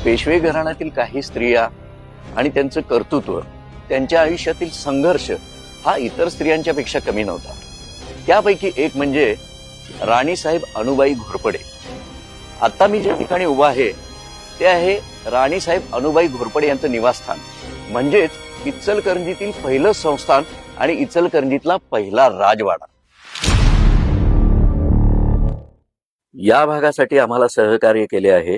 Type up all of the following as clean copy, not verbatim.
पेशवे घराण्यातील काही स्त्रिया आणि त्यांचं कर्तृत्व, त्यांच्या आयुष्यातील संघर्ष हा इतर स्त्रियांच्या पेक्षा कमी नव्हता. त्यापैकी एक म्हणजे राणीसाहेब अनुबाई घोरपडे. आता मी ज्या ठिकाणी उभा आहे ते आहे राणीसाहेब अनुबाई घोरपडे यांचं निवासस्थान, म्हणजेच इचलकरंजीतील पहिलं संस्थान आणि इचलकरंजीतला पहिला राजवाडा. या भागासाठी आम्हाला सहकार्य केले आहे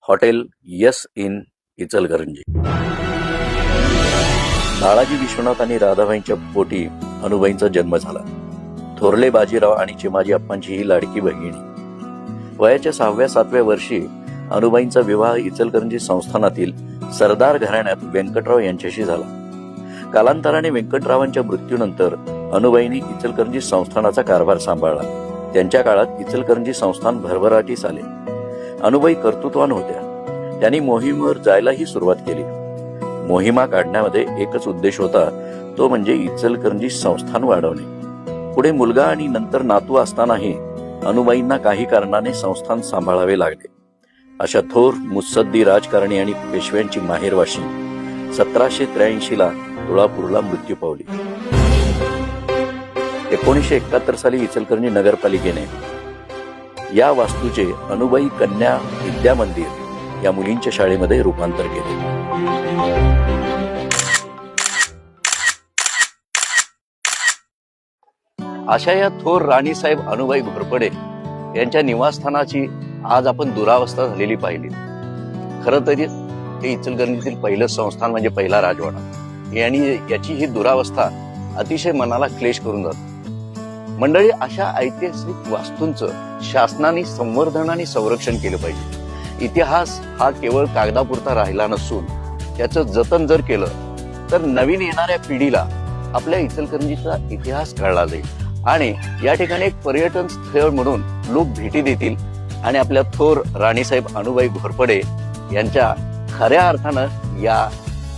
hotel yes in Ichalkaranji. Balaji Vishwanath आणि राधाबाईंच्या पोटी अनुबाईंचा जन्म झाला. थोरले बाजीराव आणि चिमाजी अप्पांची ही लाडकी बहिणी. वयाच्या 6व्या-7व्या वर्षी अनुबाईंचा विवाह इचलकरंजी संस्थानातील सरदार घराण्यात व्यंकटराव यांच्याशी झाला. कालांतराने व्यंकटरावांच्या मृत्यूनंतर अनुबाईंनी इचलकरंजी संस्थानाचा कारभार सांभाळला. त्यांच्या काळात इचलकरंजी संस्थान भरभराटीस आले. अनुबाई कर्तृत्वान होत्या. त्यांनी मोहिमेवर जायलाही सुरुवात केली. मोहिमा काढण्यामध्ये एकच उद्देश होता, तो म्हणजे इचलकरंजी संस्थान वाढवणे. पुढे मुलगा आणि नंतर नातू असतानाही अनुबाईंना काही कारणाने संस्थान सांभाळावे लागले. अशा थोर मुत्सद्दी राजकारणी आणि पेशव्यांची माहेरवाशी 1783 तुळापूरला मृत्यू पावली. 1971 साली इचलकरंजी नगरपालिकेने या वास्तूचे अनुबाई कन्या विद्या मंदिर या मुलींच्या शाळेमध्ये रूपांतर केले. अशा या थोर राणीसाहेब अनुबाई घोरपडे यांच्या निवासस्थानाची आज आपण दुरावस्था झालेली पाहिली. खरं तरी हे इचलकरंजीतील पहिलं संस्थान म्हणजे पहिला राजवाडा, आणि याची ही दुरावस्था अतिशय मनाला क्लेश करून जाते. मंडळी, अशा ऐतिहासिक वास्तूंचं शासनाने संवर्धन आणि संरक्षण केलं पाहिजे. इतिहास हा केवळ कागदापुरता राहिला नसून त्याचं जतन जर केलं तर नवीन येणाऱ्या पिढीला आपल्या इचलकरंजीचा इतिहास कळला जाईल आणि या ठिकाणी एक पर्यटन स्थळ म्हणून लोक भेटी देतील आणि आपल्या थोर राणीसाहेब अनुबाई घोरपडे यांच्या खऱ्या अर्थानं या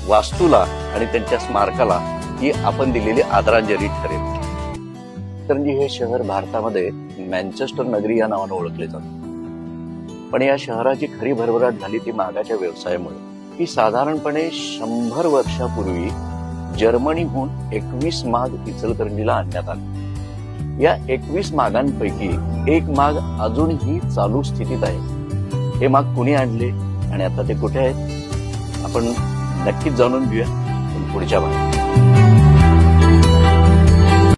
वास्तूला आणि त्यांच्या स्मारकाला ही आपण दिलेली आदरांजली ठरेल. इचलकरंजी हे शहर भारतामध्ये मँचेस्टर नगरी या नावानं ओळखले जाते. पण या शहराची खरी भरभराट झाली ती मागाच्या व्यवसायामुळे. ही साधारणपणे 100 वर्षापूर्वी जर्मनीहून 21 माग इचलकरंजीला आणण्यात आले. या 21 मागांपैकी एक माग अजूनही चालू स्थितीत आहे. हे माग कुणी आणले आणि आता ते कुठे आहेत आपण नक्कीच जाणून घेऊया पुढच्या भागात.